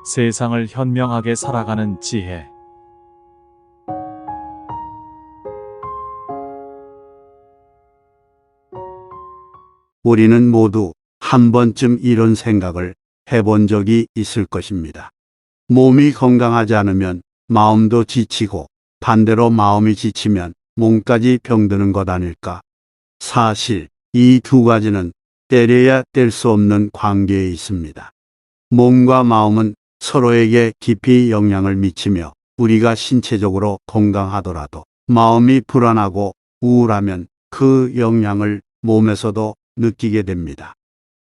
세상을 현명하게 살아가는 지혜. 우리는 모두 한 번쯤 이런 생각을 해본 적이 있을 것입니다. 몸이 건강하지 않으면 마음도 지치고 반대로 마음이 지치면 몸까지 병드는 것 아닐까? 사실 이 두 가지는 때려야 뗄 수 없는 관계에 있습니다. 몸과 마음은 서로에게 깊이 영향을 미치며 우리가 신체적으로 건강하더라도 마음이 불안하고 우울하면 그 영향을 몸에서도 느끼게 됩니다.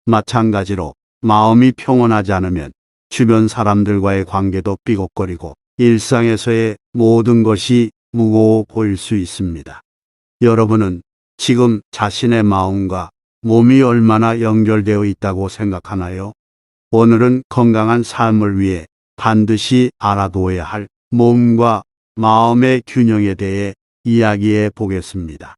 마찬가지로 마음이 평온하지 않으면 주변 사람들과의 관계도 삐걱거리고 일상에서의 모든 것이 무거워 보일 수 있습니다. 여러분은 지금 자신의 마음과 몸이 얼마나 연결되어 있다고 생각하나요? 오늘은 건강한 삶을 위해 반드시 알아두어야 할 몸과 마음의 균형에 대해 이야기해 보겠습니다.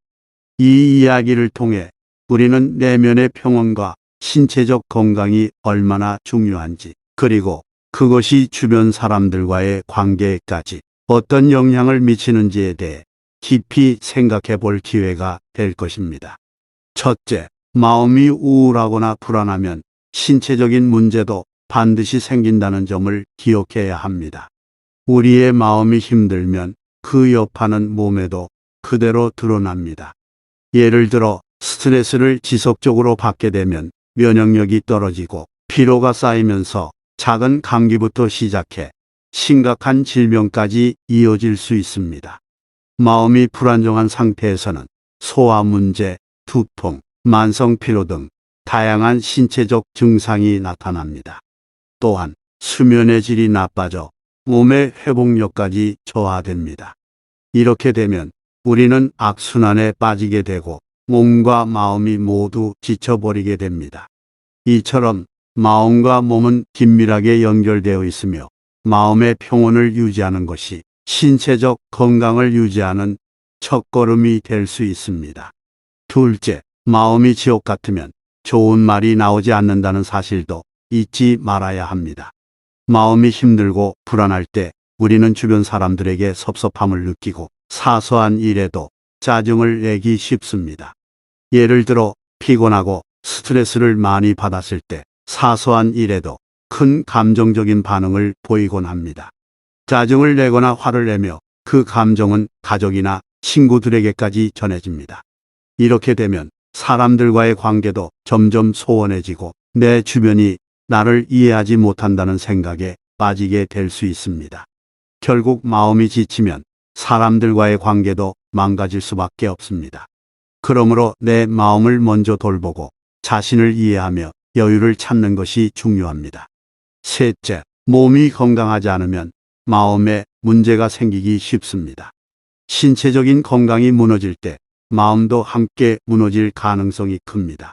이 이야기를 통해 우리는 내면의 평온과 신체적 건강이 얼마나 중요한지, 그리고 그것이 주변 사람들과의 관계에까지 어떤 영향을 미치는지에 대해 깊이 생각해 볼 기회가 될 것입니다. 첫째, 마음이 우울하거나 불안하면 신체적인 문제도 반드시 생긴다는 점을 기억해야 합니다. 우리의 마음이 힘들면 그 여파는 몸에도 그대로 드러납니다. 예를 들어 스트레스를 지속적으로 받게 되면 면역력이 떨어지고 피로가 쌓이면서 작은 감기부터 시작해 심각한 질병까지 이어질 수 있습니다. 마음이 불안정한 상태에서는 소화 문제, 두통, 만성 피로 등 다양한 신체적 증상이 나타납니다. 또한 수면의 질이 나빠져 몸의 회복력까지 저하됩니다. 이렇게 되면 우리는 악순환에 빠지게 되고 몸과 마음이 모두 지쳐버리게 됩니다. 이처럼 마음과 몸은 긴밀하게 연결되어 있으며 마음의 평온을 유지하는 것이 신체적 건강을 유지하는 첫걸음이 될 수 있습니다. 둘째, 마음이 지옥 같으면 좋은 말이 나오지 않는다는 사실도 잊지 말아야 합니다. 마음이 힘들고 불안할 때 우리는 주변 사람들에게 섭섭함을 느끼고 사소한 일에도 짜증을 내기 쉽습니다. 예를 들어 피곤하고 스트레스를 많이 받았을 때 사소한 일에도 큰 감정적인 반응을 보이곤 합니다. 짜증을 내거나 화를 내며 그 감정은 가족이나 친구들에게까지 전해집니다. 이렇게 되면 사람들과의 관계도 점점 소원해지고 내 주변이 나를 이해하지 못한다는 생각에 빠지게 될 수 있습니다. 결국 마음이 지치면 사람들과의 관계도 망가질 수밖에 없습니다. 그러므로 내 마음을 먼저 돌보고 자신을 이해하며 여유를 찾는 것이 중요합니다. 셋째, 몸이 건강하지 않으면 마음에 문제가 생기기 쉽습니다. 신체적인 건강이 무너질 때 마음도 함께 무너질 가능성이 큽니다.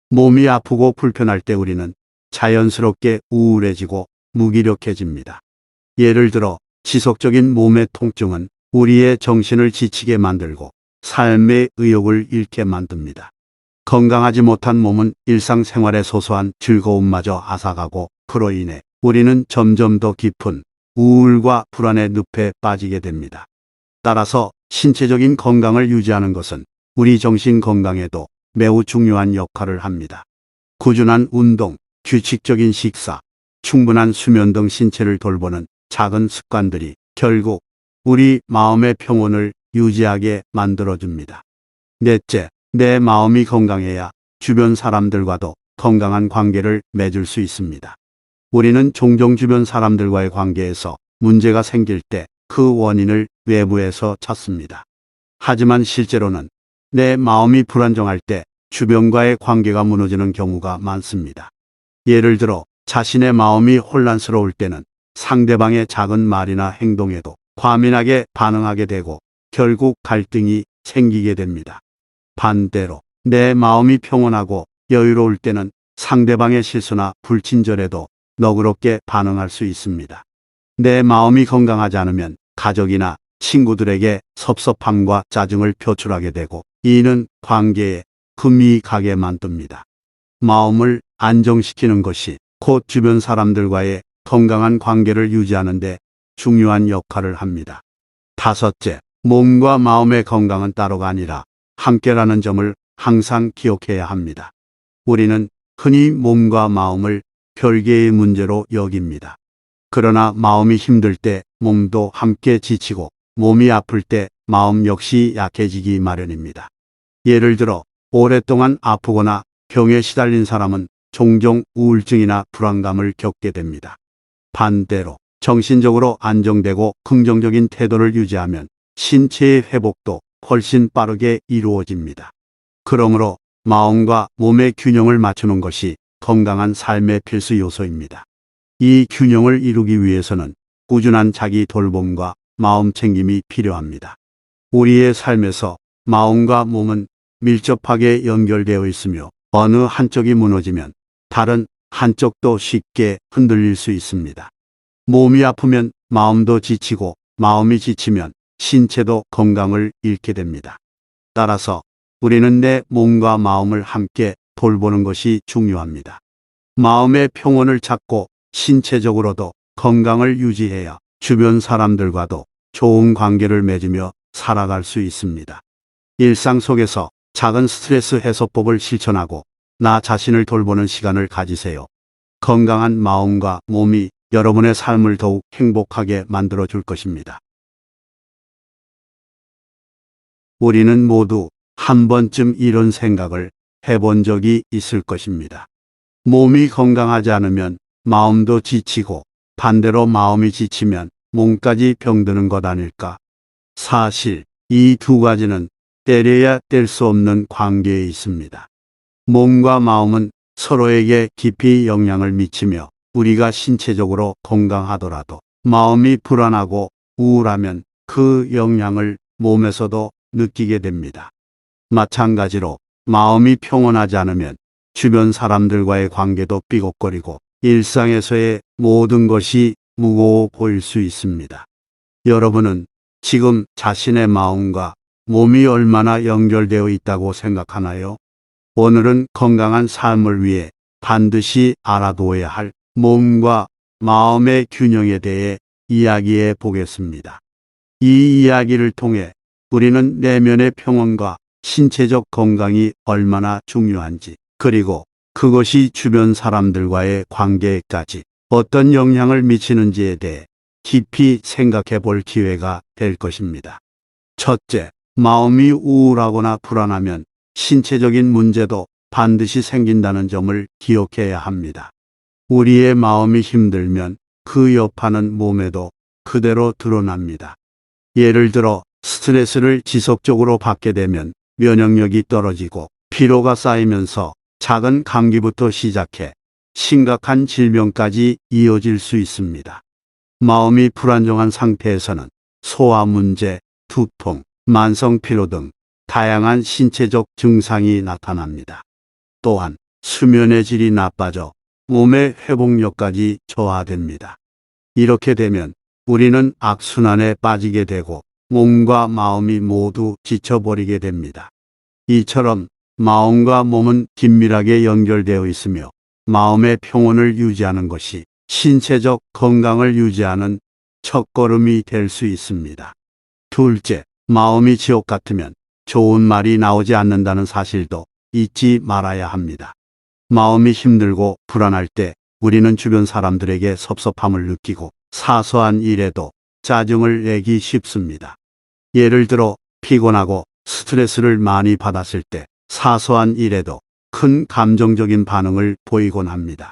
몸이 아프고 불편할 때 우리는 자연스럽게 우울해지고 무기력해집니다. 예를 들어 지속적인 몸의 통증은 우리의 정신을 지치게 만들고 삶의 의욕을 잃게 만듭니다. 건강하지 못한 몸은 일상생활의 소소한 즐거움마저 앗아가고 그로 인해 우리는 점점 더 깊은 우울과 불안의 늪에 빠지게 됩니다. 따라서 신체적인 건강을 유지하는 것은 우리 정신 건강에도 매우 중요한 역할을 합니다. 꾸준한 운동, 규칙적인 식사, 충분한 수면 등 신체를 돌보는 작은 습관들이 결국 우리 마음의 평온을 유지하게 만들어줍니다. 넷째, 내 마음이 건강해야 주변 사람들과도 건강한 관계를 맺을 수 있습니다. 우리는 종종 주변 사람들과의 관계에서 문제가 생길 때 그 원인을 외부에서 찾습니다. 하지만 실제로는 내 마음이 불안정할 때 주변과의 관계가 무너지는 경우가 많습니다. 예를 들어 자신의 마음이 혼란스러울 때는 상대방의 작은 말이나 행동에도 과민하게 반응하게 되고 결국 갈등이 생기게 됩니다. 반대로 내 마음이 평온하고 여유로울 때는 상대방의 실수나 불친절에도 너그럽게 반응할 수 있습니다. 내 마음이 건강하지 않으면 가족이나 친구들에게 섭섭함과 짜증을 표출하게 되고 이는 관계에 금이 가게 만듭니다. 마음을 안정시키는 것이 곧 주변 사람들과의 건강한 관계를 유지하는 데 중요한 역할을 합니다. 다섯째, 몸과 마음의 건강은 따로가 아니라 함께라는 점을 항상 기억해야 합니다. 우리는 흔히 몸과 마음을 별개의 문제로 여깁니다. 그러나 마음이 힘들 때 몸도 함께 지치고 몸이 아플 때 마음 역시 약해지기 마련입니다. 예를 들어 오랫동안 아프거나 병에 시달린 사람은 종종 우울증이나 불안감을 겪게 됩니다. 반대로 정신적으로 안정되고 긍정적인 태도를 유지하면 신체의 회복도 훨씬 빠르게 이루어집니다. 그러므로 마음과 몸의 균형을 맞추는 것이 건강한 삶의 필수 요소입니다. 이 균형을 이루기 위해서는 꾸준한 자기 돌봄과 마음 챙김이 필요합니다. 우리의 삶에서 마음과 몸은 밀접하게 연결되어 있으며 어느 한쪽이 무너지면 다른 한쪽도 쉽게 흔들릴 수 있습니다. 몸이 아프면 마음도 지치고 마음이 지치면 신체도 건강을 잃게 됩니다. 따라서 우리는 내 몸과 마음을 함께 돌보는 것이 중요합니다. 마음의 평온을 찾고 신체적으로도 건강을 유지해야 주변 사람들과도 좋은 관계를 맺으며 살아갈 수 있습니다. 일상 속에서 작은 스트레스 해소법을 실천하고 나 자신을 돌보는 시간을 가지세요. 건강한 마음과 몸이 여러분의 삶을 더욱 행복하게 만들어 줄 것입니다. 우리는 모두 한 번쯤 이런 생각을 해본 적이 있을 것입니다. 몸이 건강하지 않으면 마음도 지치고 반대로 마음이 지치면 몸까지 병드는 것 아닐까? 사실 이 두 가지는 때려야 뗄 수 없는 관계에 있습니다. 몸과 마음은 서로에게 깊이 영향을 미치며 우리가 신체적으로 건강하더라도 마음이 불안하고 우울하면 그 영향을 몸에서도 느끼게 됩니다. 마찬가지로 마음이 평온하지 않으면 주변 사람들과의 관계도 삐걱거리고 일상에서의 모든 것이 무거워 보일 수 있습니다. 여러분은 지금 자신의 마음과 몸이 얼마나 연결되어 있다고 생각하나요? 오늘은 건강한 삶을 위해 반드시 알아두어야 할 몸과 마음의 균형에 대해 이야기해 보겠습니다. 이 이야기를 통해 우리는 내면의 평온과 신체적 건강이 얼마나 중요한지, 그리고 그것이 주변 사람들과의 관계에까지 어떤 영향을 미치는지에 대해 깊이 생각해 볼 기회가 될 것입니다. 첫째, 마음이 우울하거나 불안하면 신체적인 문제도 반드시 생긴다는 점을 기억해야 합니다. 우리의 마음이 힘들면 그 여파는 몸에도 그대로 드러납니다. 예를 들어 스트레스를 지속적으로 받게 되면 면역력이 떨어지고 피로가 쌓이면서 작은 감기부터 시작해 심각한 질병까지 이어질 수 있습니다. 마음이 불안정한 상태에서는 소화 문제, 두통, 만성 피로 등 다양한 신체적 증상이 나타납니다. 또한 수면의 질이 나빠져 몸의 회복력까지 저하됩니다. 이렇게 되면 우리는 악순환에 빠지게 되고 몸과 마음이 모두 지쳐버리게 됩니다. 이처럼 마음과 몸은 긴밀하게 연결되어 있으며 마음의 평온을 유지하는 것이 신체적 건강을 유지하는 첫걸음이 될 수 있습니다. 둘째, 마음이 지옥 같으면 좋은 말이 나오지 않는다는 사실도 잊지 말아야 합니다. 마음이 힘들고 불안할 때 우리는 주변 사람들에게 섭섭함을 느끼고 사소한 일에도 짜증을 내기 쉽습니다. 예를 들어 피곤하고 스트레스를 많이 받았을 때 사소한 일에도 큰 감정적인 반응을 보이곤 합니다.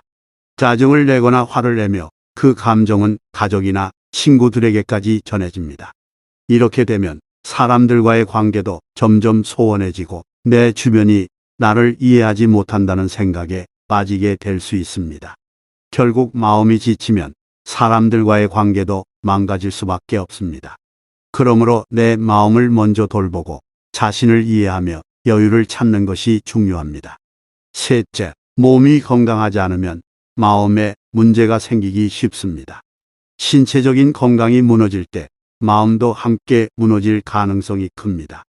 짜증을 내거나 화를 내며 그 감정은 가족이나 친구들에게까지 전해집니다. 이렇게 되면 사람들과의 관계도 점점 소원해지고 내 주변이 나를 이해하지 못한다는 생각에 빠지게 될 수 있습니다. 결국 마음이 지치면 사람들과의 관계도 망가질 수밖에 없습니다. 그러므로 내 마음을 먼저 돌보고 자신을 이해하며 여유를 찾는 것이 중요합니다. 셋째, 몸이 건강하지 않으면 마음에 문제가 생기기 쉽습니다. 신체적인 건강이 무너질 때 마음도 함께 무너질 가능성이 큽니다.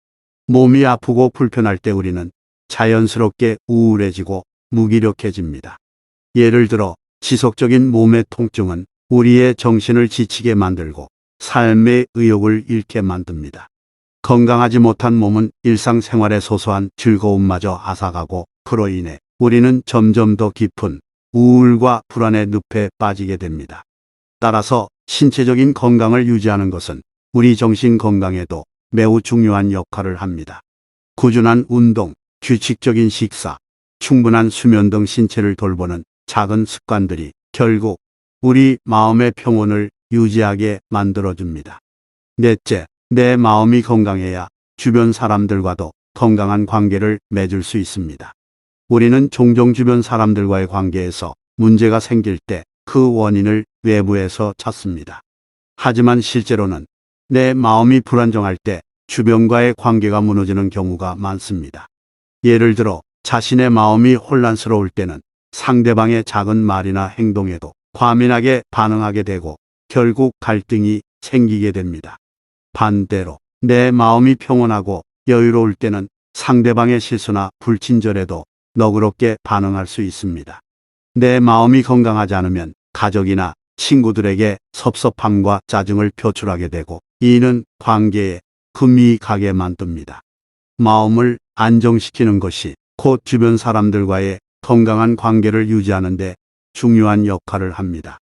몸이 아프고 불편할 때 우리는 자연스럽게 우울해지고 무기력해집니다. 예를 들어 지속적인 몸의 통증은 우리의 정신을 지치게 만들고 삶의 의욕을 잃게 만듭니다. 건강하지 못한 몸은 일상생활의 소소한 즐거움마저 앗아가고 그로 인해 우리는 점점 더 깊은 우울과 불안의 늪에 빠지게 됩니다. 따라서 신체적인 건강을 유지하는 것은 우리 정신 건강에도 매우 중요한 역할을 합니다. 꾸준한 운동, 규칙적인 식사, 충분한 수면 등 신체를 돌보는 작은 습관들이 결국 우리 마음의 평온을 유지하게 만들어줍니다. 넷째, 내 마음이 건강해야 주변 사람들과도 건강한 관계를 맺을 수 있습니다. 우리는 종종 주변 사람들과의 관계에서 문제가 생길 때 그 원인을 외부에서 찾습니다. 하지만 실제로는 내 마음이 불안정할 때 주변과의 관계가 무너지는 경우가 많습니다. 예를 들어 자신의 마음이 혼란스러울 때는 상대방의 작은 말이나 행동에도 과민하게 반응하게 되고 결국 갈등이 생기게 됩니다. 반대로 내 마음이 평온하고 여유로울 때는 상대방의 실수나 불친절에도 너그럽게 반응할 수 있습니다. 내 마음이 건강하지 않으면 가족이나 친구들에게 섭섭함과 짜증을 표출하게 되고 이는 관계에 금이 가게 만듭니다. 마음을 안정시키는 것이 곧 주변 사람들과의 건강한 관계를 유지하는 데 중요한 역할을 합니다.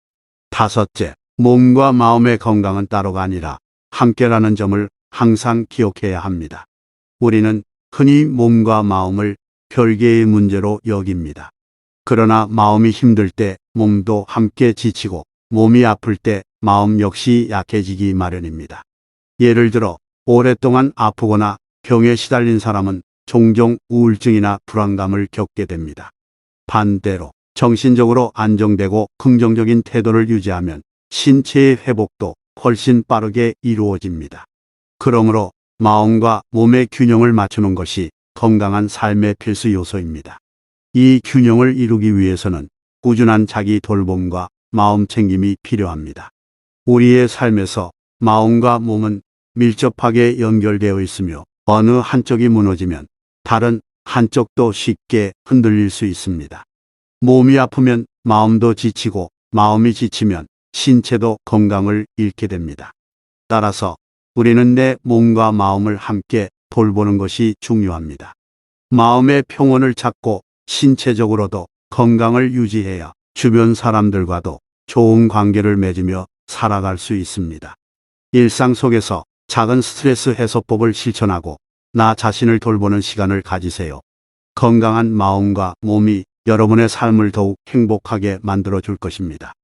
다섯째, 몸과 마음의 건강은 따로가 아니라 함께라는 점을 항상 기억해야 합니다. 우리는 흔히 몸과 마음을 별개의 문제로 여깁니다. 그러나 마음이 힘들 때 몸도 함께 지치고 몸이 아플 때 마음 역시 약해지기 마련입니다. 예를 들어 오랫동안 아프거나 병에 시달린 사람은 종종 우울증이나 불안감을 겪게 됩니다. 반대로 정신적으로 안정되고 긍정적인 태도를 유지하면 신체의 회복도 훨씬 빠르게 이루어집니다. 그러므로 마음과 몸의 균형을 맞추는 것이 건강한 삶의 필수 요소입니다. 이 균형을 이루기 위해서는 꾸준한 자기 돌봄과 마음 챙김이 필요합니다. 우리의 삶에서 마음과 몸은 밀접하게 연결되어 있으며 어느 한쪽이 무너지면 다른 한쪽도 쉽게 흔들릴 수 있습니다. 몸이 아프면 마음도 지치고 마음이 지치면 신체도 건강을 잃게 됩니다. 따라서 우리는 내 몸과 마음을 함께 돌보는 것이 중요합니다. 마음의 평온을 찾고 신체적으로도 건강을 유지해야 주변 사람들과도 좋은 관계를 맺으며 살아갈 수 있습니다. 일상 속에서 작은 스트레스 해소법을 실천하고 나 자신을 돌보는 시간을 가지세요. 건강한 마음과 몸이 여러분의 삶을 더욱 행복하게 만들어 줄 것입니다.